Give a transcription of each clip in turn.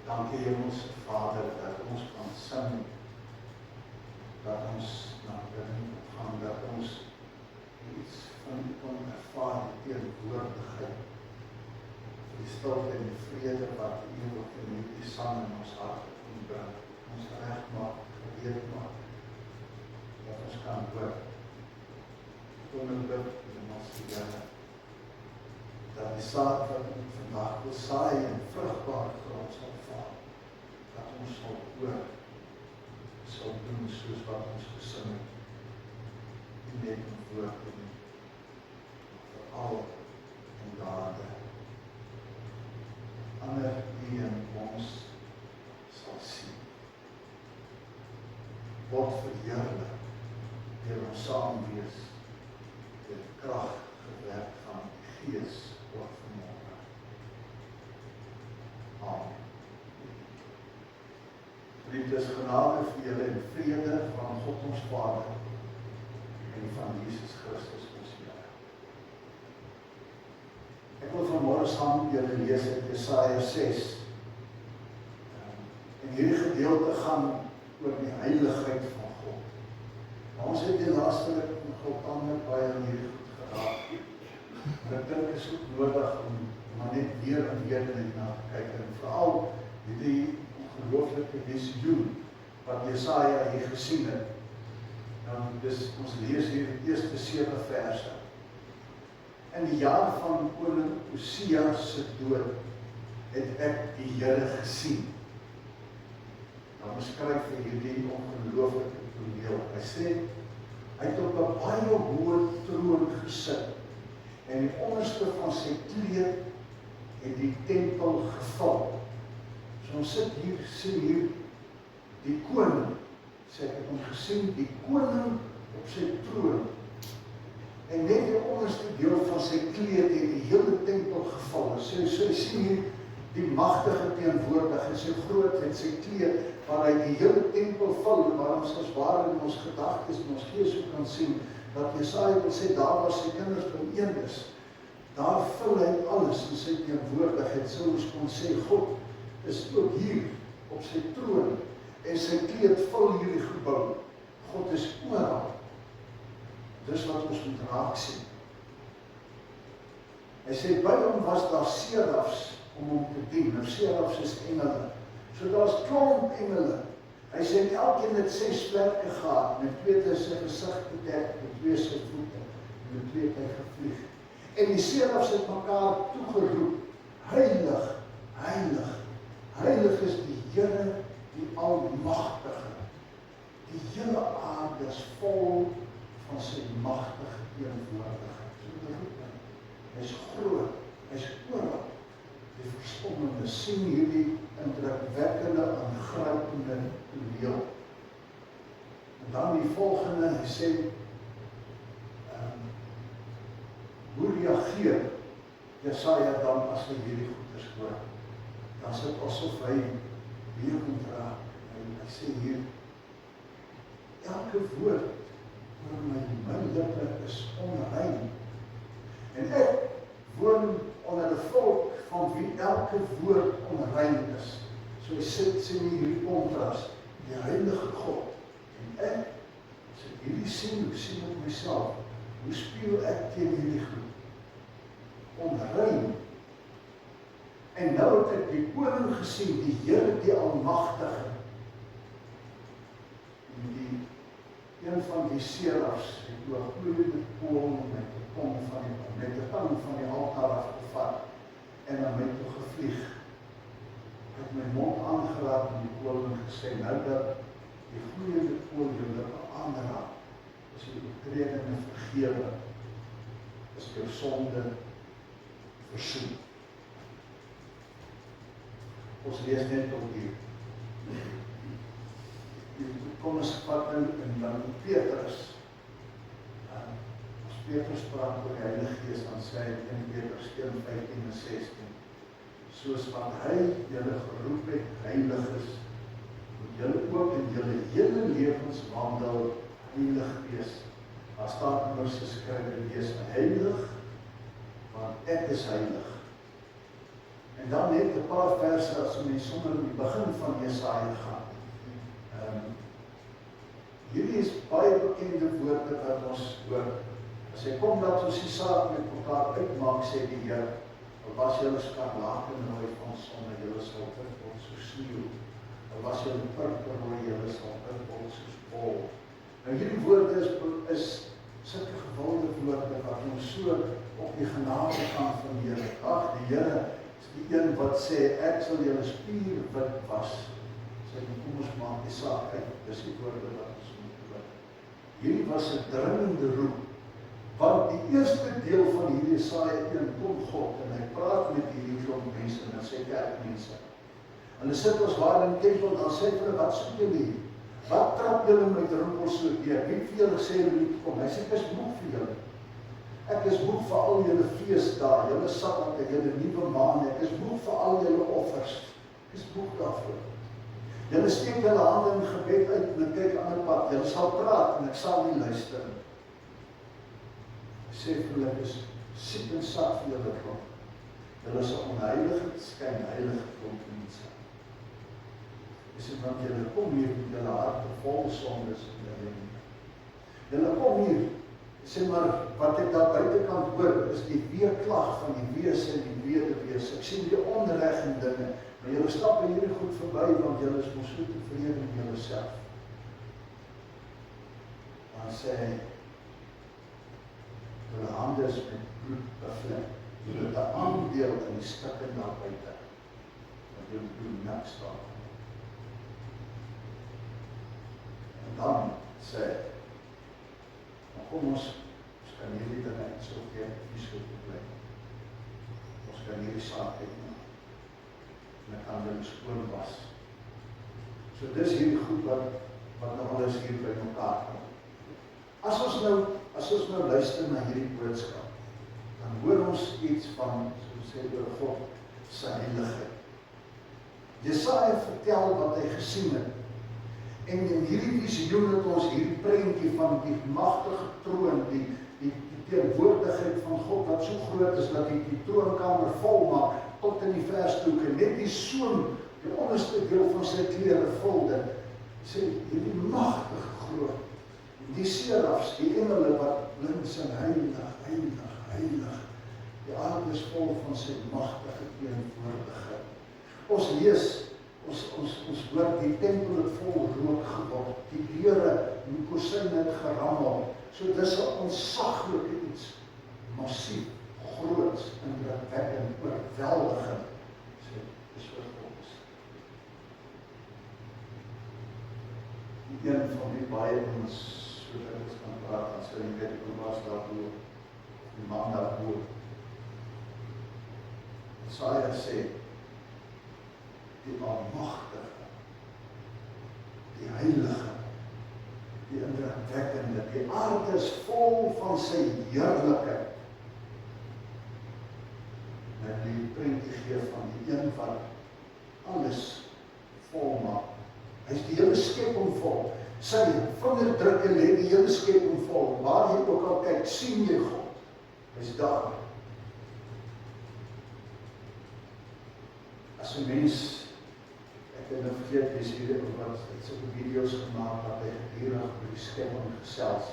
Dankie Hemelse Vader, dat ons kan sing, dat ons na binnen gaan, dat ons iets van U kan ervaar, die teenwoordigheid, die stilte en die vrede wat U ook in die sang in ons hart inbring, ons recht maak, gereed maak, dat ons kan hoor. Kom en bid, Hemelse Here, dat die saad wat ons vandaag wil saai en vrugbaar grond sal val, dat ons sal hoor, sal doen soos wat ons gesing het, nie net in woorde nie, veral in dade. Ander die in ons sal sien, word verheerlik, deur ons saam wees, deur die krag gewerk van die Gees, word vanmorgen. Amen. Geliefdes, genade vir julle en vrede van God ons Vader en van Jesus Christus ons Here. Ek wil vanmorgen saam met julle lees uit Jesaja 6. En hierdie gedeelte gaan oor die heiligheid van God. Maar ons het die laaste week van God ander baie in hierdie goed geraak. Maar ek dink is ook nodig om maar net weer en weer na te kyk. En vooral die ongelooflike visioen wat Jesaja hier gesien het. Dus ons lees hier die eerste 7 verse. In die jaar van koning Osia se dood het ek die Here gesien. Dan beskryf hy hierdie ongelooflike toneel. Hy sê, hy het op 'n baie hoë troon gesit. En die onderste van sy kleed het die tempel gevul. So ons sit hier, sien hier die koning, sê ek het hom gesien, die koning op sy troon. En net die onderste deel van sy kleed het die hele tempel gevul. So jy sien hier die magtige teenwoordig en sy groot en sy kleed, waar hy die hele tempel vul, waar ons as ware in ons gedagtes en ons gees ook kan sien, dat Jesaja wil sê, daar waar sy kinders bijeen is, daar vul hy alles in sy teenwoordigheid, so ons kon sê, God is ook hier op sy troon, en sy kleed vul hierdie gebou. God is oral. Dis wat ons moet raak sien. Hy sê, by hom was daar serafs om hom te dien. Nou serafs is engele. So daar is klomp engele. Hy sê, elkeen het 6 vlerke gehad, met 2 het sy gezicht bedek, met 2 sy voete, en met 2 het hy gevlieg. En die serafs het mekaar toegeroep, heilig, heilig, heilig is die Here, die Almagtige. Die hele aarde is vol van sy magtige teenwoordigheid. So die roep hy. Hy is groot, hy is oral. Die verstommende sien hierdie indrukwekkende, aangrypende toneel. En dan die volgende, hy sê, hoe reageer Jesaja dan as hy hierdie goeders hoor? Dan is dit asof hy weer moet raak. Hy sê hier, elke woord oor my lippe is onrein. En ek woon onder 'n volk van wie elke woord onrein is. So hy sê hierdie kontras, die heilige God. En ek, as ek hierdie sien, hoe sien ek myself? Hoe speel ek teen hierdie goed? Onrein. En nou het ek die koning gesien, die Here, die Almagtige. En die een van die serafs het oor gloeiende kool met die tong van die altaar afgevat en aan my toe gevlieg. Ek het my mond aangeraak en die koning gesê, nou dat die gloeiende kool jou lippe aanraak, is die oortredinge vergewe, is jou sonde versoen. Ons lees net op hier. Kom ons vat nou en dan Petrus. As Petrus praat oor die Heilige Gees, dan sê hy in Petrus 1:15 en 16. Soos wat hy julle geroep het, heilig is, moet julle ook in julle hele lewenswandel heilig wees. Daar staan in ons geskrywe, wees heilig, want ek is heilig. En En dan net 'n paar verse as ons sommer in die begin van Jesaja gaan. Hierdie is baie bekende woorde wat ons hoor. As hy kom dat ons die saak met mekaar uitmaak, sê die Here, al was julle skarlakenrooi van sonne, julle sal wit word soos sneeu. Al was julle purperrooi, julle sal wit word soos wol. Nou hierdie woorde is sulke gewilde woorde wat ons so op die genade kan van die Here. Ag, die Here is die een wat sê, ek sal julle spierwit was. Sê, kom ons maak die saak uit. Dis die woorde wat ons moet hoor. Hierdie was 'n dringende roep, want die eerste deel van hierdie Jesaja 1 kom God en hy praat met hierdie klomp mense en sy kerkmense. Hulle sit ons waar in die tempel, dan sê hulle, wat soek julle hier? Wat trap julle met rimpels so deur? Wie vir julle sê julle moet kom? Hy sê, ek is moeg vir julle. Ek is moeg vir al julle feesdae, julle sabbate, julle nuwe maande. Ek is moeg vir al julle offers. Ek is moeg daarvoor. Julle steek julle hande in gebed uit en kyk aan 'n pad. Julle sal praat en ek sal nie luister. Hy sê vir hulle, is siek en sag vir julle klomp. Julle is 'n onheilige, skynheilige klomp mense. Hy sê, want julle kom hier met julle harte vol sondes en ellende. Julle kom hier, hy sê, maar wat ek daar buitekant hoor, is die weerklag van die wese en die wederwese. Ek sien die onreg en dinge, maar julle stap hierdie goed verby, want julle is mos so tevrede in julle self. Dan sê hy, julle hande is met bloed bevlek. Julle het 'n aandeel in die stikke daar buite, want julle bloed niks daar. En dan sê hy, kom ons kan hierdie dinge so nie so bly. Ons kan hierdie saak uitmaak. En ek kan hulle skoon was. So dis hierdie goed wat nou alles hier by mekaar kom. As ons nou luister na hierdie boodskap, dan hoor ons iets van, so sê oor God, sy heiligheid. Jesaja vertel wat hy gesien het. En in hierdie visioen het ons hierdie prentjie van die magtige troon, die teenwoordigheid van God wat so groot is dat die troonkamer vol maak tot in die verstoeke. Net die soon, die onderste deel van sy klere vul dit. Sê hierdie magtig groot. Die serafs, die engele wat blink sing heilig, heilig, heilig. Die aarde is vol van sy magtige teenwoordigheid. Ons lees Ons hoor die tempel het vol rook geword, die deure en die kozijne het gerammel. So dis 'n ontsaglike iets, massief, groot, indrukwekkend, oorweldigend. So, dis wat God is. Die een van die baie ons, so dat ons kan praat, as jy weet, hoe was daarvoor, die man daarvoor. Jesaja sê, die almagtige, die heilige, die indrukwekkende, die aarde is vol van sy heerlikheid. En die prentjie gee van die een wat alles volmaak. Hy is die hele skepping vol. Sy vingerdrukke lê die hele skepping vol. Waar jy ook al kyk, sien jy God. Hy is daar. As 'n mens, ek het nou vergeet, dis hier wat sulke video's gemaak wat hy gedurig oor die skepping gesels.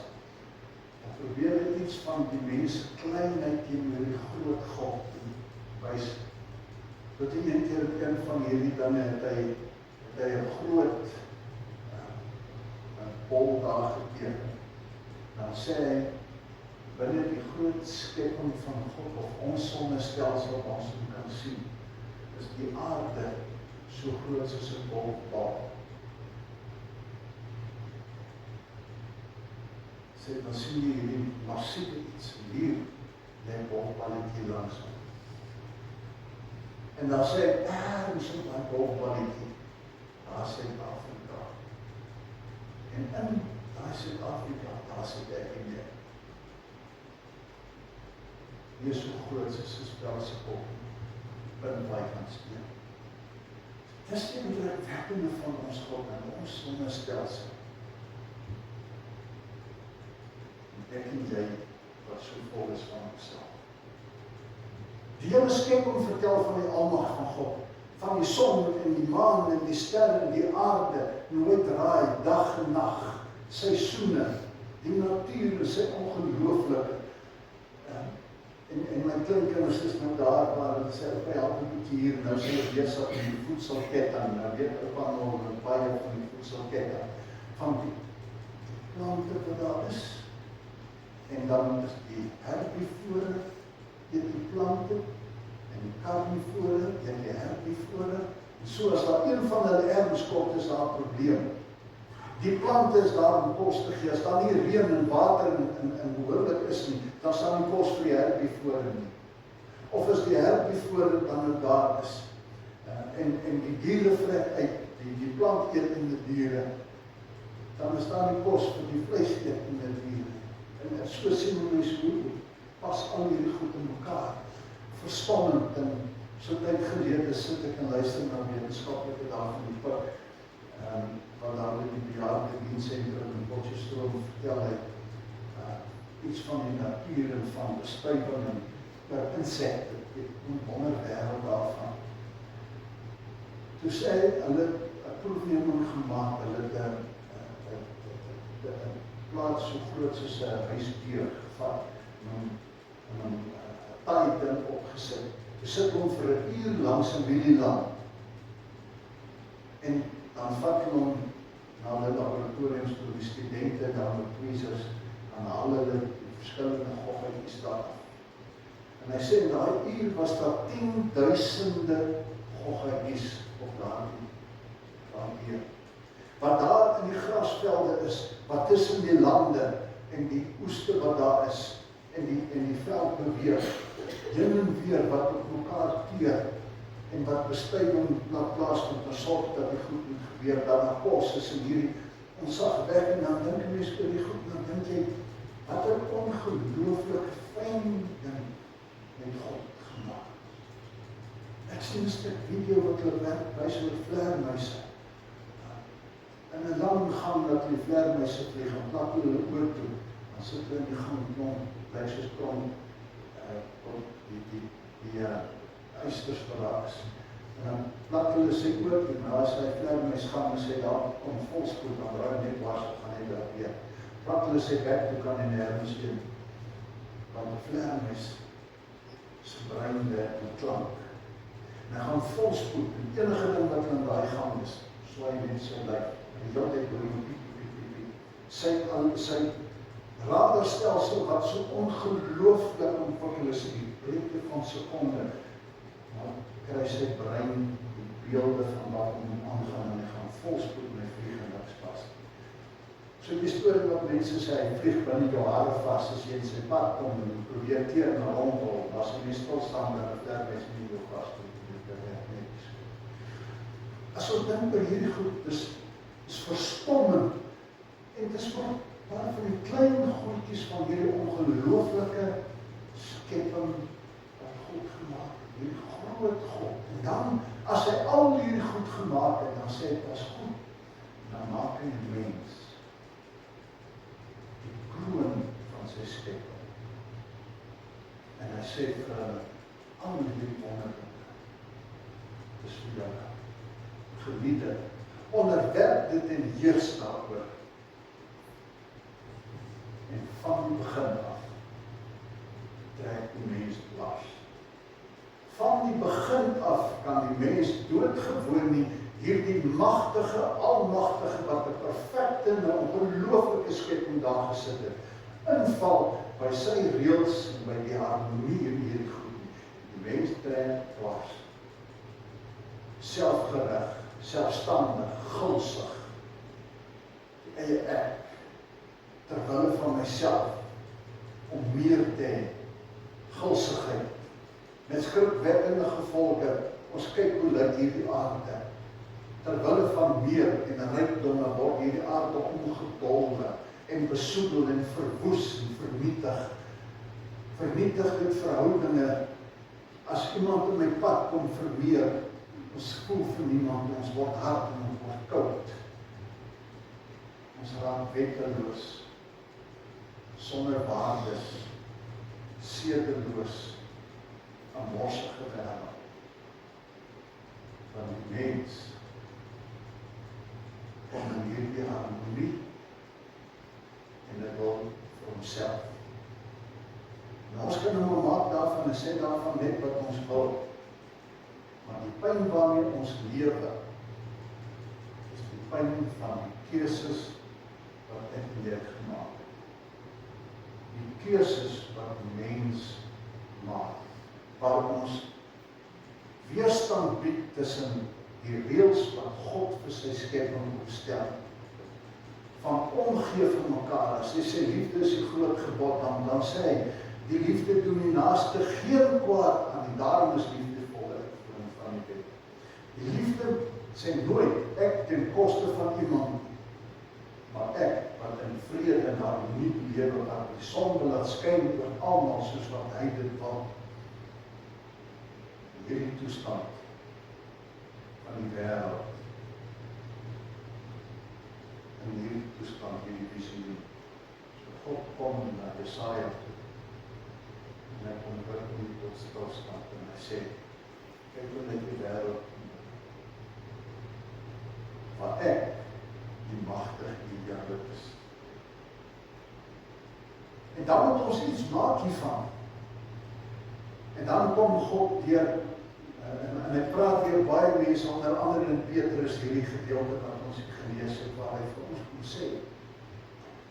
Dan probeer hy iets van die mens kleinheid teenoor die groot God wys. Tot hy een keer een van hierdie dinge het hy 'n groot bol daar geteken. Dan sê hy, binne die groot skepping van God of ons sonnestelsel wat ons kan sien, is die aarde so groot soos 'n golfbal. Sê, dan sien jy hierdie massieve iets, hier lê 'n golfballetjie langs hom. En dan sê ek, ergens op daai golfballetjie, daar sit Afrika. En in daai Suid-Afrika, daar sit ek en jy. Hier is so groot soos 'n spelsekop, binne baie kan speel. Dis die indrukwekkende van ons God en ons sonnestelsel. Ek en jy wat so vol is van homself. Die hele skepping vertel van die almag van God. Van die son en die maan en die sterre en die aarde, nooit draai, dag en nag, seisoene, die natuur is sy ongelooflike. En my kleinkinders is nou daar, waar hulle sê, op my help 'n bietjie hier, nou sê hulle besig met die voedselketting, nou weet ek van nog baie van die voedselketting, van die plante wat daar is, en dan is die herbivore, eet die plante, en die karnivore, eet die herbivore, en so as daar een van hulle ergens kort is daar 'n probleem. Die plante is daar om kos te gee, as daar nie reën en water en behoorlik is nie, dan staan die kos vir die herbivore nie. Of as die herbivore dan ook daar is, en die diere vrek uit, die plantetende diere, dan is daar die kos vir die vleisetende diere. En so sien mense hoe pas al hierdie goed in mekaar. Verstommend, en so tyd gelede sit ek en luister na wetenskaplike dae van die pik, wat daar in die bejaarde dienstsentrum in Potchefstroom vertel hy iets van die natuur en van bestuiving per insek, ek wonderwêreld daarvan. Toe sê hy, hulle 'n proefneming gemaak, hulle het 'n plaas so groot soos 'n huisdeur gevat en 'n taai ding opgesit. Toe sit hom vir 'n uur langs 'n mielieland. En dan vat hulle hom na hulle laboratoriums toe, die studente, dan die tweezers, en al hulle verskillende goggetjies daar. En hy sê, in daai uur was daar 10.000 goggetjies op daardie uur. Wat daar in die grasvelde is, wat tussen die lande en die oeste wat daar is, en die veld beweeg, heen en weer wat op mekaar keer, en wat bestuiving laat plaasvind, en sorg dat die goed moet gebeur, dat daar kos is, en hierdie ontzagwekkend, en dan dink mens oor die goed, dan dink jy, wat 'n ongelooflik fyn ding met God gemaak. Ek sien 'n stuk video wat hulle wys oor vleermuise. In 'n lang gang dat die vleermuise vlieg, en plak hulle oor toe, dan sit hulle in die gang klomp, lyk soos klomp, die uisters wat daar is. En dan plak hulle sy oor toe, en as hy vleermuis gaan en sê, daar kom volspoed, dan draai net was, gaan hy daar weer. Plak hulle sy bek toe, kan hy nergens in. Want die vleermuis se brein werk met klank. En hy gaan volspoed, en enige ding wat in daai gang is, swaai net sy lyf. En die hele tyd hoor jy piep. Sy radarstelsel wat so ongelooflik ontwikkel is in die breedte van sekonde, dan kry sy brein die beelde van wat hom aangaan, en hy gaan volspoed met vlieg en niks pas. So die storie wat mense sê, hy vlieg binne jou hare vas, as jy in sy pad kom en probeer teer en rondhol, as jy nie stilstaan, dan het daar mens nie jou vast, dit werk net. As ons dink oor hierdie goed, is verstommend, en dit is maar van die klein goedjies van hierdie ongelooflike skepping wat God gemaak het, hierdie groot God. En dan, as hy al hierdie goed gemaak het, dan sê hy, as goed, dan maak hy die mens die kroon van sy skepping. En hy sê vir hulle, al hierdie wonderlike, dis vir julle, geniet dit, onderwerp dit en heers daaroor. En van die begin af trek die mens las. Van die begin af kan die mens doodgewoon nie hierdie magtige, almagtige, wat 'n perfekte en 'n ongelooflike skepping daar gesit het, inval by sy reëls en by die harmonie in hierdie goed. Die mens trek las. Selfgerig, selfstandig, gulsig. Die eie ek. Terwille van myself, om meer te hê, gulsigheid, met skrikwekkende gevolge, ons kyk hoe lyk hierdie aarde, terwille van meer en rykdomme word hierdie aarde omgedolwe, en besoedel en verwoes en vernietig dit verhoudinge, as iemand in my pad kom verweer, ons voel vir niemand, ons word hard en ons word koud, ons raak wetteloos, sonder waardes, sedeloos, 'n morsige wêreld, van die mens kom in hierdie harmonie en dit wil vir homself. En ons kan nou maak daarvan en sê daarvan net wat ons wil, maar die pyn waarmee ons lewe is die pyn van die keuses wat ek en jy gemaak het. Die keuses wat die mens maak, waar ons weerstand bied tussen die reëls wat God vir sy skepping opstel, van omgee vir mekaar. As jy sê liefde is die groot gebod, dan sê hy, die liefde doen die naaste geen kwaad aan die, daarom is liefde volle uitvoering van die wet. Die liefde sê nooit, ek ten koste van iemand, maar ek wat in vrede en harmonie lewe, wat die son wil laat skyn oor almal soos wat hy dit wil. Hierdie toestand van die wêreld, in hierdie toestand, hierdie visioen. So God kom na Jesaja toe, en hy kom bid om die tot stilstand, en hy sê, kyk hoe net die wêreld, waar ek, die magtig, die heerlik is. En dan moet ons iets maak hiervan. En dan kom God deur, en hy praat weer baie mense, onder andere in Petrus, hierdie gedeelte wat ons gelees het, waar hy vir ons kom sê,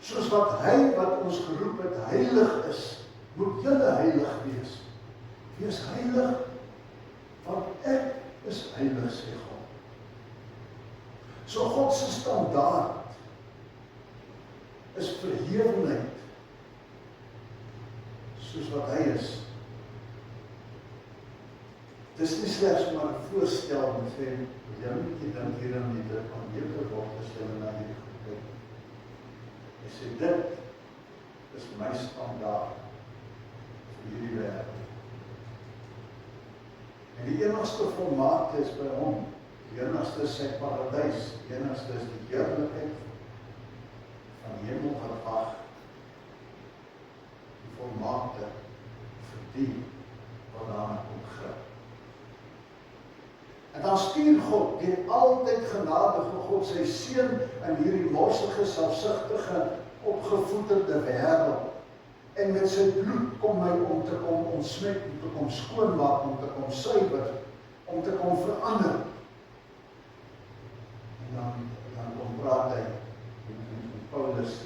soos wat hy wat ons geroep het, heilig is, moet julle heilig wees. Wees heilig, want ek is heilig, sê God. So God se standaard is verhevenheid, soos wat hy is. Dis nie slegs maar 'n voorstel en sê, jy moet nie dink hier aan die dit van hele word gestel na hierdie goed. Hy sê, dit is my standaard vir hierdie wêreld. En die enigste volmaakte is by hom. Die enigste is sy paradys. Die enigste is die heerlikheid van die hemel wat wag. Die volmaakte vir die wat daarna kom gryp. En dan stuur God, die altyd genadige God, sy seun in hierdie morsige, selfsugtige, opgevoederde wêreld. En met sy bloed kom hy om te kom ontsmet, om te kom skoonmaak, om te kom suiwer, om te kom verander. En dan kom praat hy met Paulus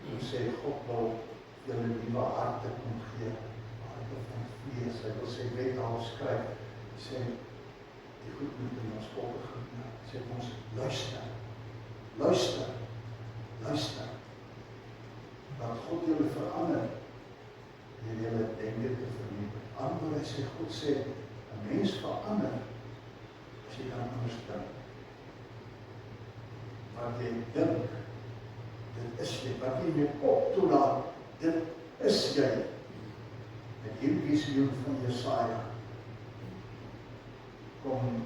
en sê, God wil julle nuwe harte kom gee, harte van vlees. Hy wil sy wet al skryf, sê, die goed moet in ons volk gedoen. Sê ons, luister, luister, luister. Dat God julle verander, en julle denke te vernieuw. Anders hy sê, God sê, 'n mens verander, as jy dan anders dink. Wat jy dink, dit is jy, wat jy in jou kop toelaat, dit is jy. En hierdie visioen van Jesaja, kom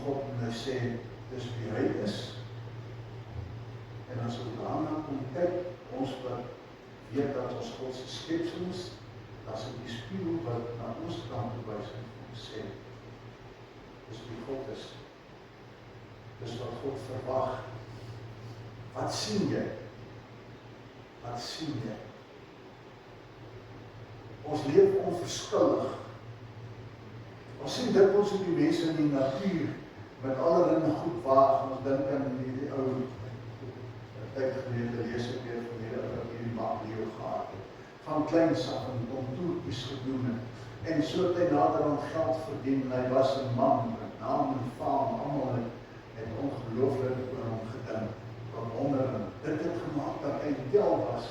God en hy sê, dis wie hy is. En as ons daarna kom kyk, ons wat weet dat ons God se skepsel is, as dit die spieël wat na ons kant toe wys en ons sê, dis wie God is. Dis wat God verwag. Wat sien jy? Wat sien jy? Ons leef onverskillig. Ons sien dikwels hoe die mense in die natuur met allerlei goed waag. Ons dink aan die ou tyd gelede lees ek weer van hierdie Mario gehad het. Van kleins af en kontoertjies gedoen het. En so het hy nader aan geld verdien. En hy was 'n man met naam en faam. Almal het ongelooflik oor hom gedink. Bewondering. Dit het gemaak dat hy tel was.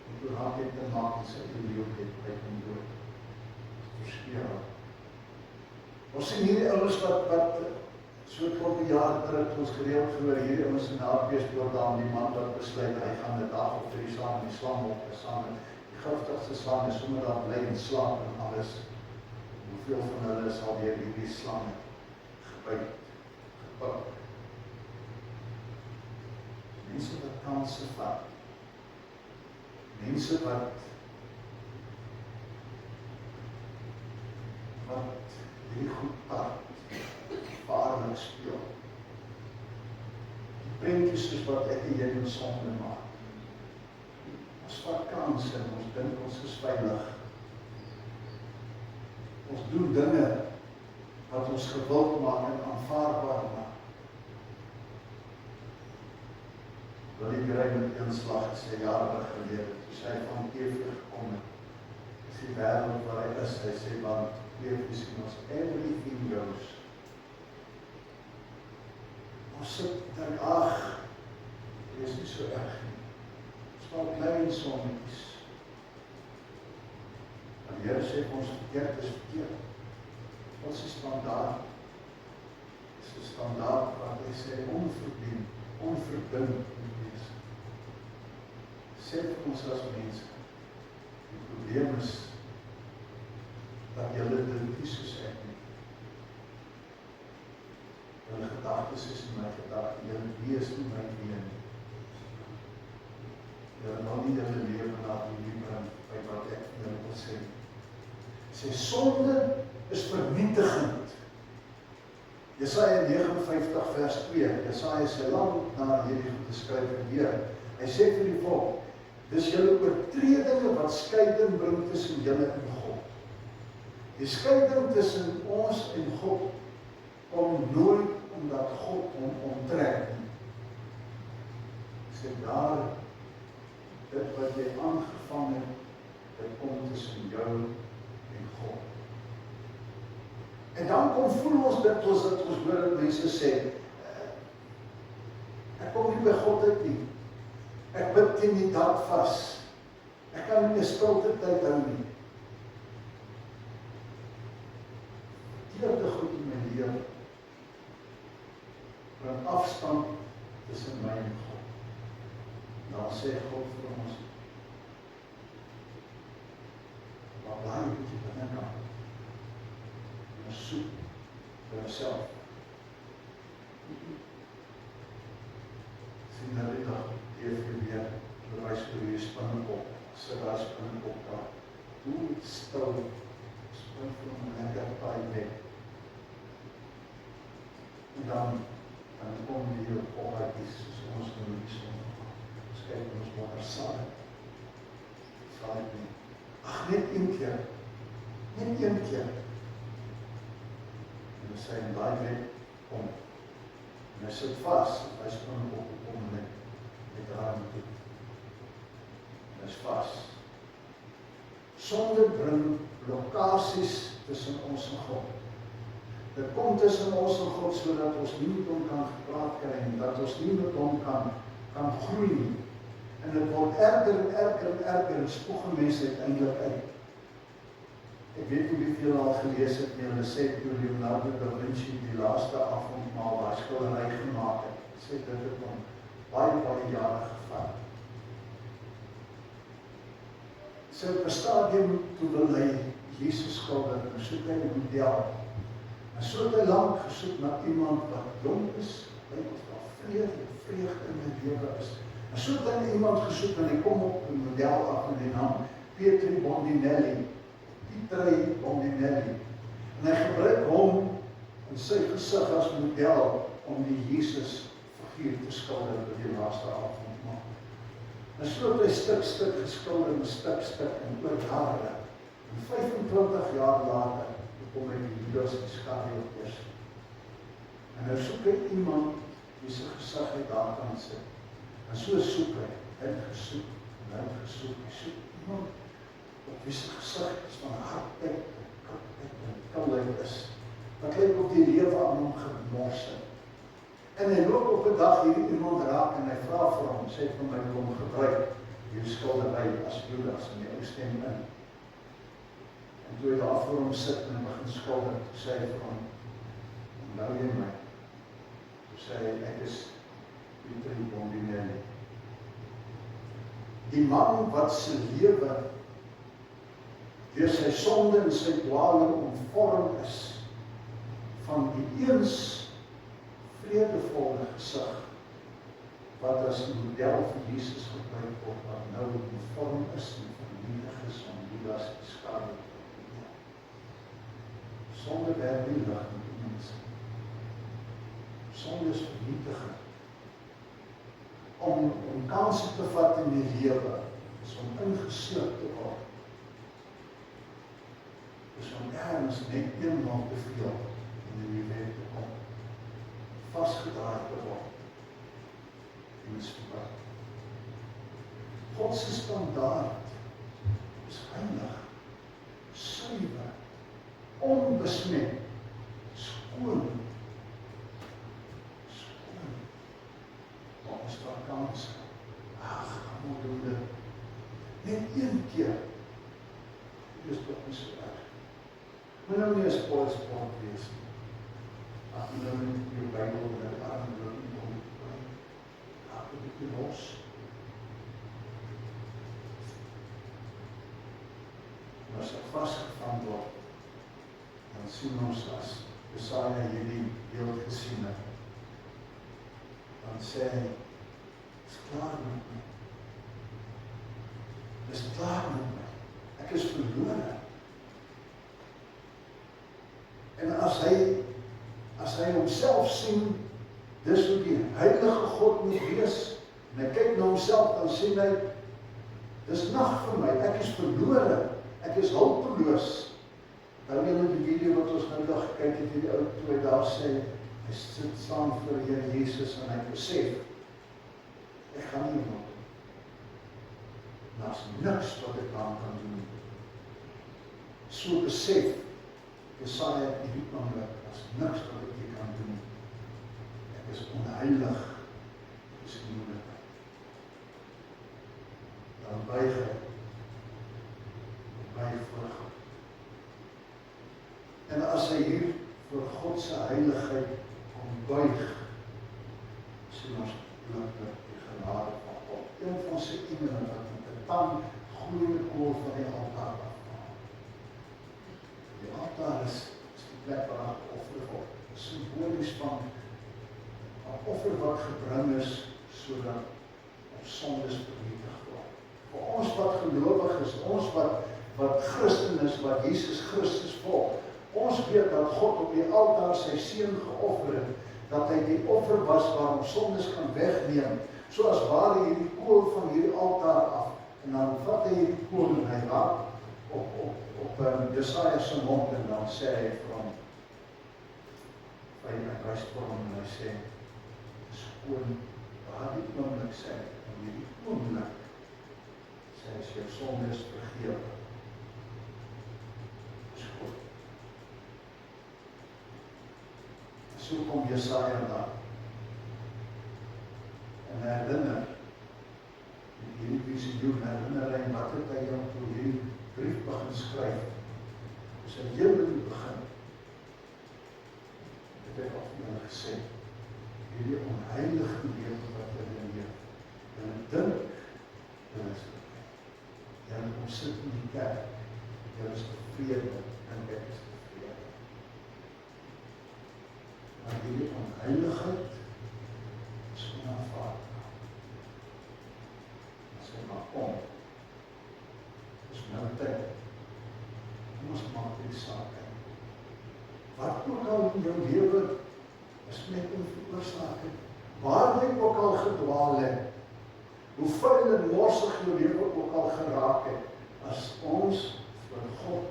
En toe had hy te maak en sy leefheid by hom dood. Verskeel. Ons sien hierdie ouens wat so 'n klomp jare terug ons gereeld gehoor, hierdie ouens in Hartbeespoort daar, die man wat besluit, hy gaan 'n dag of 3 saam die slang op, saam met die giftigste slang, en sommer daar bly en slaap en alles. Hoeveel van hulle sal weer hierdie slang gebyt, gepik. Mense wat kanse vat. Mense wat wat hierdie goed tart, vaarlik speel. Die prentjies soos wat ek en jy met sonde maak. Ons vat kanse en ons dink ons is veilig. Ons doen dinge wat ons gewild maak en aanvaarbaar maak. Willie Gray met een slag gesê jare gelede, toe sy van TV gekom het, is die wêreld waar hy is, hy sê, want TV sien ons, everything goes. Ons sit en dink, ag, dit is nie so erg nie. Ons maar klein sonnetjies. En die Here sê ons verkeerd is verkeerd. Wat is die standaard? Dit is die standaard wat hy sê onverdien, onverdink moet wees. Sê vir ons as mense, die probleem is dat julle dit nie soos ek nie. Julle gedagtes is nie my gedagte, julle wees nie my ween nie. Julle wil nie julle lewe laat nie bring by wat ek julle wil sê. Sê sonde is vernietigend. Jesaja 59 vers 2, Jesaja sê lang na hierdie geskryf en weer. Hy sê vir die volk, dis julle oortredinge wat skeiding bring tussen julle en God. Die skeiding tussen ons en God kom nooit omdat God hom onttrek nie. Sê daar, dit wat jy aangevang het, dit kom tussen jou en God. En dan kom voel ons dit dat ons hoor dat mense sê, ek kom nie by God uit nie. Ek bid teen die dak vas. Ek kan nie 'n stilte tyd hou nie. Verkeerde goed in my lewe bring afstand tussen my en God. Dan sê God vir ons, maar bly met die binnekant. En soek vir jouself. Sien nou die dag, weer bewys vir die spinnekop, sit daar spinnekop daar. Hoe stil, spin vir hom en lekker paai weg. En dan kom die heel ophaakjes, soos ons doen die son. Ons kyk ons wat er saai. Saai nie. Ag, net een keer. Net een keer. En hy sê in daai weg kom. En hy sit vas, en hy spinnekop kom met haar toe. En is vas. Sonde bring blokkasies tussen ons en God. Dit kom tussen ons en God sodat ons nie met hom kan gepraat kry en dat ons nie met hom kan groei nie. En dit word erger en erger en erger en spoeg mense uiteindelik uit. Ek weet nie hoeveel al gelees het nie, hulle sê toe Leonardo da Vinci die laaste avondmaal waar skildery gemaak het. Sê dit het hom baie jare gevat. So op 'n stadium toe wil hy Jesus skilder en soek hy 'n model. En so het hy lank gesoek na iemand wat jong is, lyk of daar vreugde in die lewe is. En so het hy iemand gesoek en hy kom op 'n model af met die naam Pietro Bondinelli. Pietro Bondinelli. En hy gebruik hom in sy gesig as model om die Jesus figuur te skilder by die laaste avondmaal. En so het hy stuk geskilder en stuk en oor jare. En 25 jaar later kom hy die Judas Iskariot eers. En nou soek hy iemand wie sy gesig hy daar kan sit. En so soek hy gesoek en hy gesoek. Hy soek iemand op wie sy gesig is van hardheid en koudheid is. Wat lyk op die lewe aan hom gemors het. En hy loop op 'n dag hierdie iemand raak en hy vra vir hom, sê vir my wil hom gebruik, jou skildery as Judas in die ou stem in. En toe hy daar voor hom sit en begin skilder, sê hy vir hom, onthou jy my? Toe sê hy, ek is Pietro Bondinelli. Die man wat sy lewe deur sy sonde en sy dwaling ontvorm is van die eens vredevolle gesig wat as 'n model vir Jesus gebruik word, wat nou in vorm is en vernietig is van Judas Iskariot. Sonde werk nie lig met die mense. Sonde is vernietiging. Om kanse te vat in die lewe, is om ingesluk te word. Is om ergens net eenmaal te veel in die wet te kom. Vastgedraai te word. En is verwacht. Godse standaard is heilig, suiwer, onbesmet, skoon. Ons vakansie. Ag, moet doen dit. Net een keer. Dit is toch nie so erg. Moet nou nie een sport wees nie. Ag, jy nou nie jou Bijbel en die arm wil nie om te bring. Ag, een bietjie los. En as ek vastgevang word, dan sien ons as Jesaja hierdie beeld gesien het. Dan sê hy, is klaar met my. Is klaar met my. Ek is verlore. En as hy homself sien, dis hoe die heilige God moet wees, en hy kyk na homself, dan sien hy, dis nag vir my, ek is verlore, ek is hulpeloos. Dan in die video wat ons nou dag gekyk het, die ou toe hy daar sê, hy sit staan voor Here Jesus en hy besef, ek gaan nie nog. Daar is niks wat ek aan kan doen. So besef, Jesaja in die oomblik, daar is niks wat ek hier kan doen. Ek is onheilig, ek is moeilijk. Dan buig hy voor God. En as hy hier voor Godse heiligheid kom buig, sien ons blikkelijk die genade van God. Een van sy engele wat met die tand gloeiende kool van die altaar afhaal. Die altaar is die plek waar hy offer word. Symbolies van 'n offer wat gebring is, sodat ons sondes vernietig word. Vir ons wat gelowig is, ons wat Christen is, wat Jesus Christus volg, ons weet dat God op die altaar sy seun geoffer het, dat hy die offer was waar ons sondes kan wegneem, soos waar hy hierdie kool van hierdie altaar af, en dan vat hy hierdie kool en hy raak op Jesaja se mond, en dan sê hy vir hom, hy wys vir hom en hy sê, skoon, waar die oomblik sê, en hierdie oomblik, sê hy, jou sondes vergeef. Skoon. So kom Jesaja daar, en herinner, in hierdie visioen herinner hy, wat het hy dan toe hierdie brief begin skryf, dus in heel in die begin, het hy al vir julle gesê, hierdie onheilige lewe wat julle leef, en ek dink, julle is verkeerd, julle kom sit in die kerk, julle is tevrede, en ek is tevrede. Maar hierdie onheiligheid is onaanvaardbaar. As hy maar kom, is nou tyd. Kom ons maak die saak uit. Wat ook al in jou lewe is net om veroorsaak het. Waar jy ook al gedwaal het, hoe vuil en morsig jou lewe ook al geraak het, as ons vir God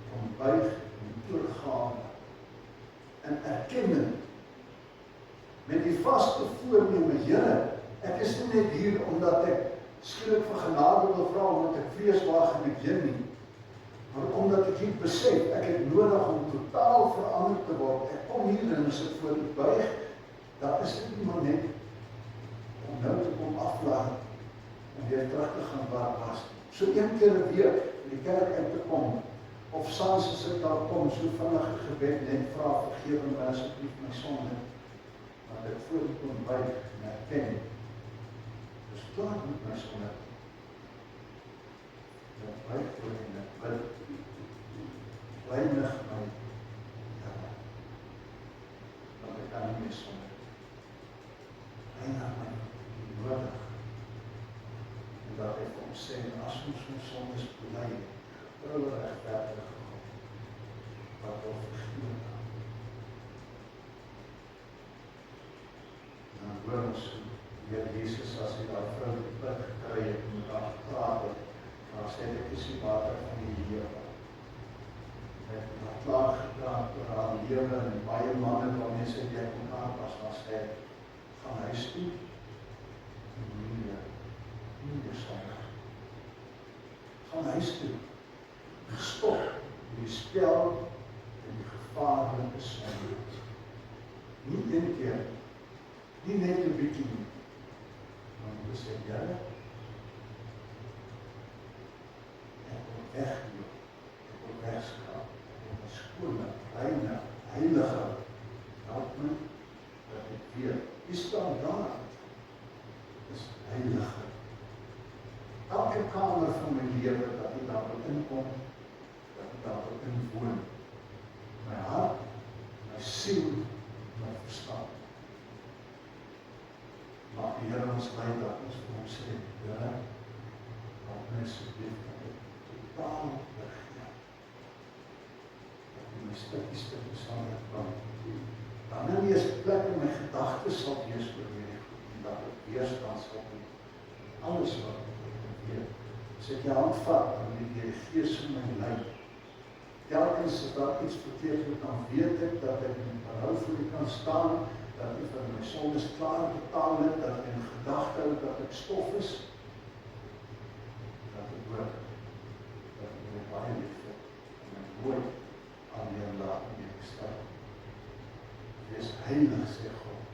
kan buig en oorgaan en erkennen met die vaste voorneme, Here, ek is nie net hier omdat ek skielik vir genade wil vra, omdat ek vrees waar gaan ek heen nie, maar omdat ek hier besef, ek het nodig om totaal verander te word. Ek kom hier en as ek voor u buig, daar is dit nie maar net om nou te kom aflaat en weer terug te gaan waar was. So een keer 'n week in die kerk uit te kom, of saans as ek daar kom, so vinnig 'n gebed net vra, vergewe my asseblief my sonde, want ek voor u kom buig en erken, dis klaar met my sonde. Dat buig voor en ek bid, weinig my, want ek kan nie meer sonde. Weinig my, nodig. En dat hy vir ons sê, as ons sondes bely, ouwe rechtvaardige God, wat wil vergewe Heer Jesus, as hy daar vrou plek gekry het, met haar gepraat het, maar sê ek is die water van die lewe. Ek het haar klaar gepraat oor haar lewe, en baie manne waarmee sy dek mekaar was sê, gaan huis toe, nie besalig. Gaan huis toe, stop die spel en die gevaarlike sonde. Nie een keer, nie net 'n bietjie nie, maar jy sê, Here, ek wil wegloop, ek wil wegskaap, ek wil skone, reine, heilige, help my, dat ek weet, die staan daar, is heilige. Elke kamer van my lewe, dat ek daar wil inkom, dat ek daar wil inwoon, my hart, my siel, my verstand. Maak die Here ons lei dat ons vir hom sê, Here, help my asseblief dat ek totaal weggee. Dat ek my stukkie sal uitbring. Dan nie eens plek in my gedagtes sal wees oor hierdie goed, en dat ek weerstand sal doen. Alles wat ek weet. As ek jou hand vat, dan moet die Gees in my lei. Telkens as daar iets verkeerd moet, dan weet ek dat ek in berou voor U kan staan, dat ek vir my sondes klaar betaal het, dat ek in gedagte hou dat ek stof is, dat ek hoor, dat ek my baie lief het, en my nooit aan die laat nie bestel. Wees heilig, sê God.